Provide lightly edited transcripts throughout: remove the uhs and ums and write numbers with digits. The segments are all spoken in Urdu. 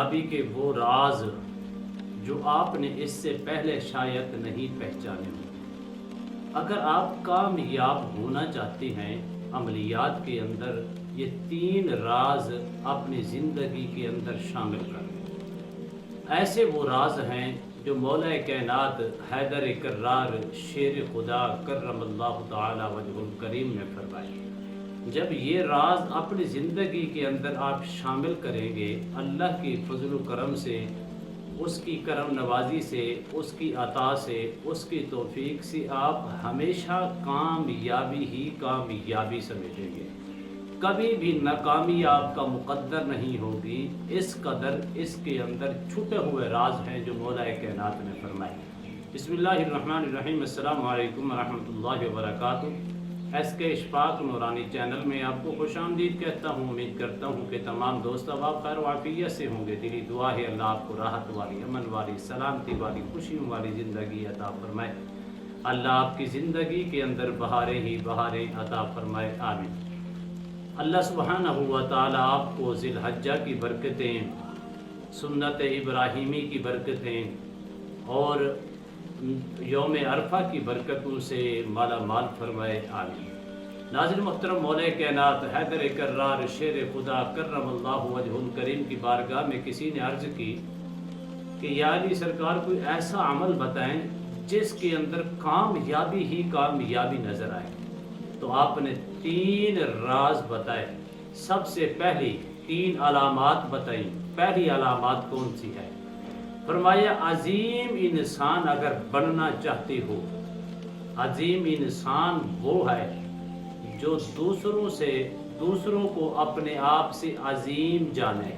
کامیابی کے وہ راز جو آپ نے اس سے پہلے شاید نہیں پہچانے ہوں۔ اگر آپ کامیاب ہونا چاہتے ہیں عملیات کے اندر یہ 3 راز اپنی زندگی کے اندر شامل کریں۔ ایسے وہ راز ہیں جو مولا کائنات حیدر کرار شیر خدا کرم اللہ تعالی وجہ الکریم نے فرمائے۔ جب یہ راز اپنی زندگی کے اندر آپ شامل کریں گے، اللہ کی فضل و کرم سے، اس کی کرم نوازی سے، اس کی عطا سے، اس کی توفیق سے آپ ہمیشہ کامیابی ہی کامیابی سمجھیں گے۔ کبھی بھی ناکامی آپ کا مقدر نہیں ہوگی۔ اس قدر اس کے اندر چھپے ہوئے راز ہیں جو مولا کائنات نے فرمائے۔ بسم اللہ الرحمن الرحیم۔ السلام علیکم ورحمۃ اللہ وبرکاتہ۔ ایس کے اشفاق نورانی چینل میں آپ کو خوش آمدید کہتا ہوں۔ امید کرتا ہوں کہ تمام دوست احباب خیر و عافیت سے ہوں گے۔ دلی دعا ہے اللہ آپ کو راحت والی، امن والی، سلامتی والی، خوشیوں والی زندگی عطا فرمائے۔ اللہ آپ کی زندگی کے اندر بہاریں ہی بہاریں عطا فرمائے، آمین۔ اللہ سبحانہ و تعالی آپ کو ذی الحجہ کی برکتیں، سنت ابراہیمی کی برکتیں اور یوم عرفہ کی برکتوں سے مالا مال فرمائے، آمین۔ ناظرین محترم، مولا کائنات حیدر کرار شیر خدا کرم اللہ وجہ الکریم کی بارگاہ میں کسی نے عرض کی کہ یا علی سرکار کوئی ایسا عمل بتائیں جس کے اندر کامیابی ہی کامیابی نظر آئے۔ تو آپ نے 3 راز بتائے۔ سب سے پہلی 3 علامات بتائیں۔ پہلی علامات کون سی ہے؟ فرمایا عظیم انسان اگر بننا چاہتے ہو، عظیم انسان وہ ہے جو دوسروں کو اپنے آپ سے عظیم جانے۔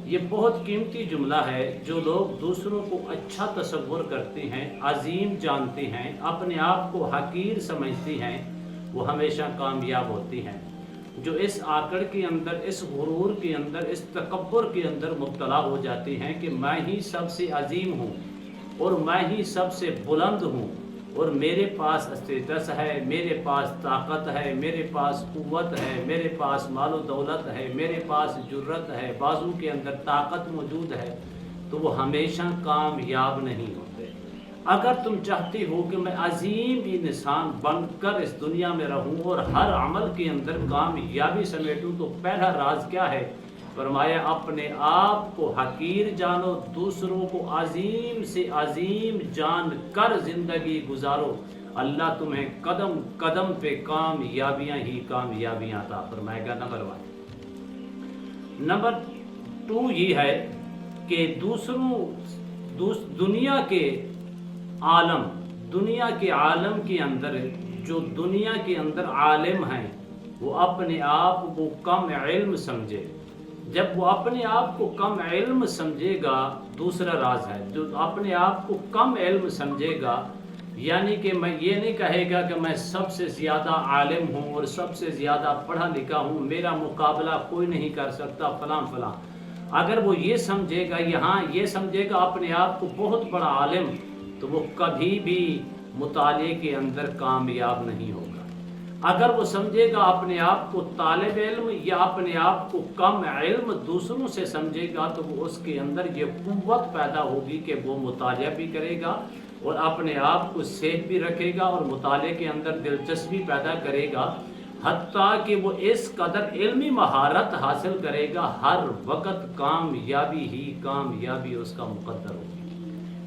یہ بہت قیمتی جملہ ہے۔ جو لوگ دوسروں کو اچھا تصور کرتے ہیں، عظیم جانتے ہیں، اپنے آپ کو حقیر سمجھتے ہیں، وہ ہمیشہ کامیاب ہوتی ہیں۔ جو اس آکڑ کے اندر، اس غرور کے اندر، اس تکبر کے اندر مبتلا ہو جاتے ہیں کہ میں ہی سب سے عظیم ہوں اور میں ہی سب سے بلند ہوں اور میرے پاس اسٹیٹس ہے، میرے پاس طاقت ہے، میرے پاس قوت ہے، میرے پاس مال و دولت ہے، میرے پاس جرت ہے، بازو کے اندر طاقت موجود ہے، تو وہ ہمیشہ کامیاب نہیں ہوتے۔ اگر تم چاہتے ہو کہ میں عظیم انسان بن کر اس دنیا میں رہوں اور ہر عمل کے اندر کامیابی سمیٹوں، تو پہلا راز کیا ہے؟ فرمایا اپنے آپ کو حقیر جانو، دوسروں کو عظیم سے عظیم جان کر زندگی گزارو۔ اللہ تمہیں قدم قدم پہ کامیابیاں ہی کامیابیاں عطا فرمائے گا۔ نمبر 2 یہ ہے کہ دنیا کے عالم کے اندر، جو دنیا کے اندر عالم ہیں، وہ اپنے آپ کو کم علم سمجھے۔ جب وہ اپنے آپ کو کم علم سمجھے گا، دوسرا راز ہے، جو اپنے آپ کو کم علم سمجھے گا، یعنی کہ میں یہ نہیں کہے گا کہ میں سب سے زیادہ عالم ہوں اور سب سے زیادہ پڑھا لکھا ہوں، میرا مقابلہ کوئی نہیں کر سکتا، فلاں فلاں۔ اگر وہ یہ سمجھے گا، یہ سمجھے گا اپنے آپ کو بہت بڑا عالم، تو وہ کبھی بھی مطالعے کے اندر کامیاب نہیں ہوگا۔ اگر وہ سمجھے گا اپنے آپ کو طالب علم یا اپنے آپ کو کم علم دوسروں سے سمجھے گا، تو وہ اس کے اندر یہ قوت پیدا ہوگی کہ وہ مطالعہ بھی کرے گا اور اپنے آپ کو سیف بھی رکھے گا اور مطالعے کے اندر دلچسپی پیدا کرے گا، حتیٰ کہ وہ اس قدر علمی مہارت حاصل کرے گا، ہر وقت کامیابی ہی کامیابی اس کا مقدر ہوگی۔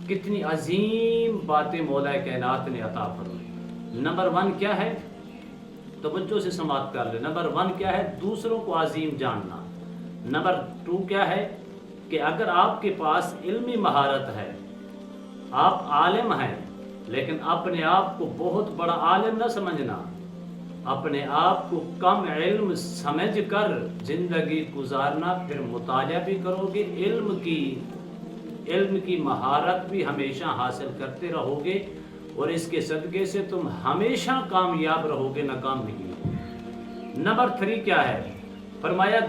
کتنی عظیم باتیں مولا کائنات نے عطا فرمائی۔ نمبر 1 کیا ہے؟ توجہ سے سماعت کر لیں۔ نمبر 1 کیا ہے؟ دوسروں کو عظیم جاننا۔ نمبر 2 کیا ہے؟ کہ اگر آپ کے پاس علمی مہارت ہے، آپ عالم ہیں، لیکن اپنے آپ کو بہت بڑا عالم نہ سمجھنا، اپنے آپ کو کم علم سمجھ کر زندگی گزارنا، پھر مطالعہ بھی کرو گے، علم کی مہارت بھی ہمیشہ حاصل کرتے رہو گے اور اس کے صدقے سے تم ہمیشہ کامیاب رہو گے، ناکام نہیں ہوگے۔ نمبر 3 کیا ہے؟ فرمایا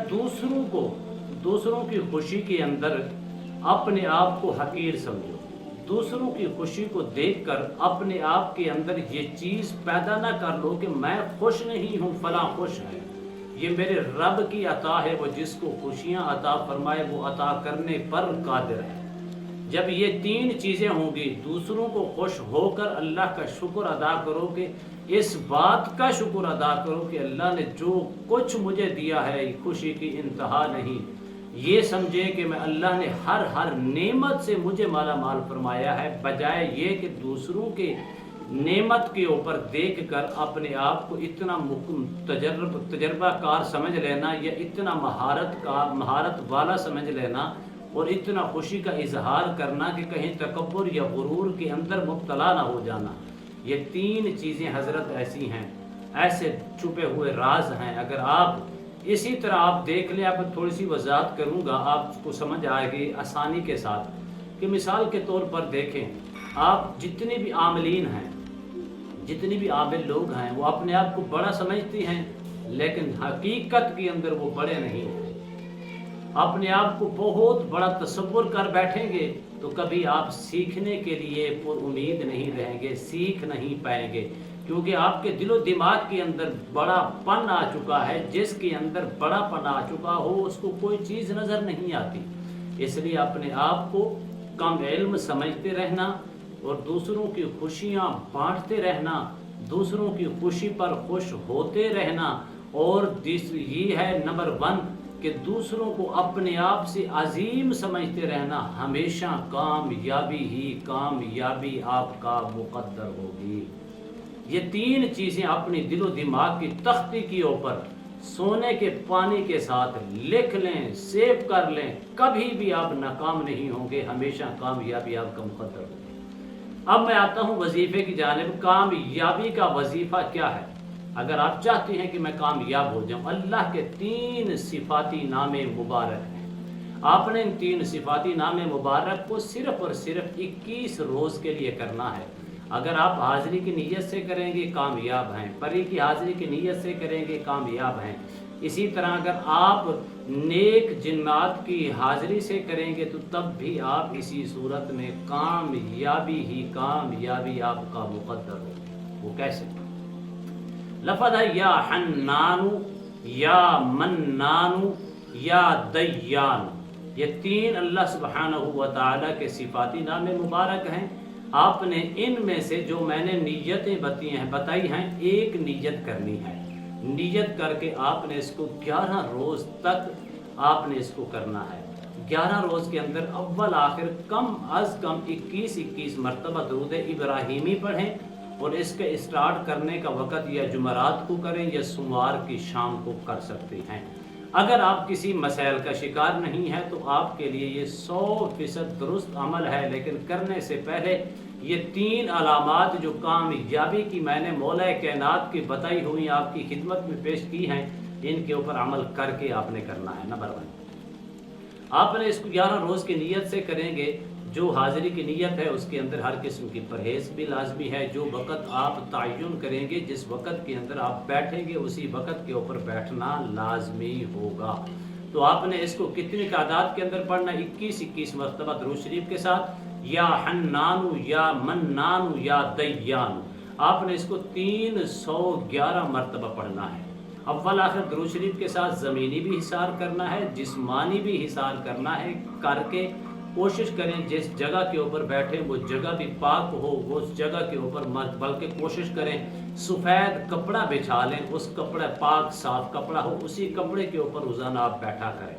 دوسروں کی خوشی کے اندر اپنے آپ کو حقیر سمجھو۔ دوسروں کی خوشی کو دیکھ کر اپنے آپ کے اندر یہ چیز پیدا نہ کر لو کہ میں خوش نہیں ہوں، فلاں خوش ہے، یہ میرے رب کی عطا ہے، وہ جس کو خوشیاں عطا فرمائے وہ عطا کرنے پر قادر ہے۔ جب یہ تین چیزیں ہوں گی، دوسروں کو خوش ہو کر اللہ کا شکر ادا کرو کہ اس بات کا شکر ادا کرو کہ اللہ نے جو کچھ مجھے دیا ہے خوشی کی انتہا نہیں، یہ سمجھے کہ میں اللہ نے ہر نعمت سے مجھے مالا مال فرمایا ہے، بجائے یہ کہ دوسروں کے نعمت کے اوپر دیکھ کر اپنے آپ کو اتنا تجربہ کار سمجھ لینا یا اتنا مہارت والا سمجھ لینا اور اتنا خوشی کا اظہار کرنا کہ کہیں تکبر یا غرور کے اندر مبتلا نہ ہو جانا۔ یہ تین چیزیں حضرت ایسی ہیں، ایسے چھپے ہوئے راز ہیں، اگر آپ اسی طرح آپ دیکھ لیں، آپ تھوڑی سی وضاحت کروں گا، آپ کو سمجھ آئے گی آسانی کے ساتھ، کہ مثال کے طور پر دیکھیں، آپ جتنے بھی عاملین ہیں، جتنی بھی عامل لوگ ہیں، وہ اپنے آپ کو بڑا سمجھتی ہیں لیکن حقیقت کے اندر وہ بڑے نہیں ہیں۔ اپنے آپ کو بہت بڑا تصور کر بیٹھیں گے تو کبھی آپ سیکھنے کے لیے پر امید نہیں رہیں گے، سیکھ نہیں پائیں گے، کیونکہ آپ کے دل و دماغ کے اندر بڑا پن آ چکا ہے۔ جس کے اندر بڑا پن آ چکا ہو اس کو کوئی چیز نظر نہیں آتی۔ اس لیے اپنے آپ کو کم علم سمجھتے رہنا اور دوسروں کی خوشیاں بانٹتے رہنا، دوسروں کی خوشی پر خوش ہوتے رہنا، اور یہ ہے نمبر 1 کہ دوسروں کو اپنے آپ سے عظیم سمجھتے رہنا، ہمیشہ کامیابی ہی کامیابی آپ کا مقدر ہوگی۔ یہ تین چیزیں اپنی دل و دماغ کی تختی کے اوپر سونے کے پانی کے ساتھ لکھ لیں، سیو کر لیں، کبھی بھی آپ ناکام نہیں ہوں گے، ہمیشہ کامیابی آپ کا مقدر ہوگی۔ اب میں آتا ہوں وظیفے کی جانب۔ کامیابی کا وظیفہ کیا ہے؟ اگر آپ چاہتے ہیں کہ میں کامیاب ہو جاؤں، اللہ کے 3 صفاتی نام مبارک ہیں۔ آپ نے ان 3 صفاتی نام مبارک کو صرف اور صرف 21 روز کے لیے کرنا ہے۔ اگر آپ حاضری کی نیت سے کریں گے کامیاب ہیں، پری کی حاضری کی نیت سے کریں گے کامیاب ہیں۔ اسی طرح اگر آپ نیک جنات کی حاضری سے کریں گے تو تب بھی آپ اسی صورت میں کامیابی ہی کامیابی آپ کا مقدر ہو۔ وہ کیسے؟ لفظ ہے یا حنان، یا منان، یا دیان۔ یہ 3 اللہ سبحانہ و تعالیٰ کے صفاتی نام مبارک ہیں۔ آپ نے ان میں سے جو میں نے نیتیں بتائی ہیں، ایک نیت کرنی ہے۔ نیت کر کے آپ نے اس کو 11 روز تک آپ نے اس کو کرنا ہے۔ 11 روز کے اندر اول آخر کم از کم 21 مرتبہ درود ابراہیمی پڑھیں، اور اس کے اسٹارٹ کرنے کا وقت یا جمعرات کو کریں یا سوموار کی شام کو کر سکتے ہیں۔ اگر آپ کسی مسائل کا شکار نہیں ہے تو آپ کے لیے یہ 100% درست عمل ہے، لیکن کرنے سے پہلے یہ 3 علامات جو کامیابی کی میں نے مولا کائنات کی بتائی ہوئی آپ کی خدمت میں پیش کی ہیں، ان کے اوپر عمل کر کے آپ نے کرنا ہے۔ نمبر 1، آپ نے اس کو 11 روز کی نیت سے کریں گے۔ جو حاضری کی نیت ہے اس کے اندر ہر قسم کی پرہیز بھی لازمی ہے۔ جو وقت آپ تعین کریں گے، جس وقت کے اندر آپ بیٹھیں گے، اسی وقت کے اوپر بیٹھنا لازمی ہوگا۔ تو آپ نے اس کو کتنی تعداد کے اندر پڑھنا؟ 21 مرتبہ درود شریف کے ساتھ، یا حنان، یا منان، یا دیان۔ آپ نے اس کو 311 مرتبہ پڑھنا ہے۔ اول آخر درود شریف کے ساتھ زمینی بھی حصار کرنا ہے، جسمانی بھی حصار کرنا ہے۔ کر کے کوشش کریں جس جگہ کے اوپر بیٹھیں وہ جگہ بھی پاک ہو، اس جگہ کے اوپر مت، بلکہ کوشش کریں سفید کپڑا بچھا لیں، اس کپڑا پاک صاف کپڑا ہو، اسی کپڑے کے اوپر روزانہ آپ بیٹھا کریں۔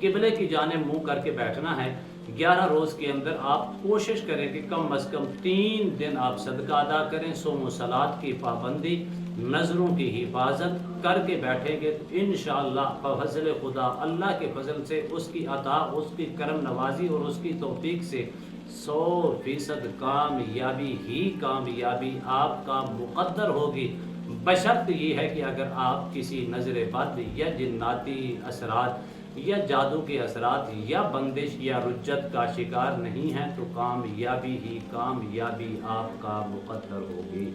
قبلے کی جانب منہ کر کے بیٹھنا ہے۔ 11 روز کے اندر آپ کوشش کریں کہ کم از کم 3 دن آپ صدقہ ادا کریں، صوم و صلات کی پابندی، نظروں کی حفاظت کر کے بیٹھیں گے تو انشاءاللہ بفضل خدا، اللہ کے فضل سے، اس کی عطا، اس کی کرم نوازی اور اس کی توفیق سے 100% کامیابی ہی کامیابی آپ کا مقدر ہوگی، بشرط یہ ہے کہ اگر آپ کسی نظر بد یا جناتی اثرات یا جادو کے اثرات یا بندش یا رجت کا شکار نہیں ہیں تو کامیابی ہی کامیابی آپ کا مقدر ہوگی۔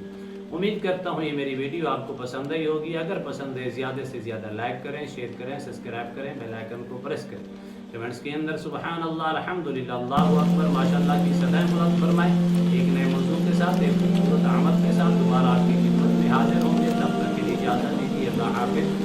امید کرتا ہوں یہ میری ویڈیو آپ کو پسند آئی ہوگی۔ اگر پسند ہے زیادہ سے زیادہ لائک کریں، شیئر کریں، سبسکرائب کریں، بیل آئیکن کو پریس کریں۔ کمنٹس کے اندر سبحان اللہ، الحمدللہ، اللہ اکبر، ماشاءاللہ کی سدائیں بلند فرمائیں۔ ایک نئے موضوع کے ساتھ، ایک خوبصورت آمد کے ساتھ دوبارہ آپ کی خدمت میں حاضر ہوں گے۔ تب تک کے لیے اجازت دیجیے، اللہ حافظ۔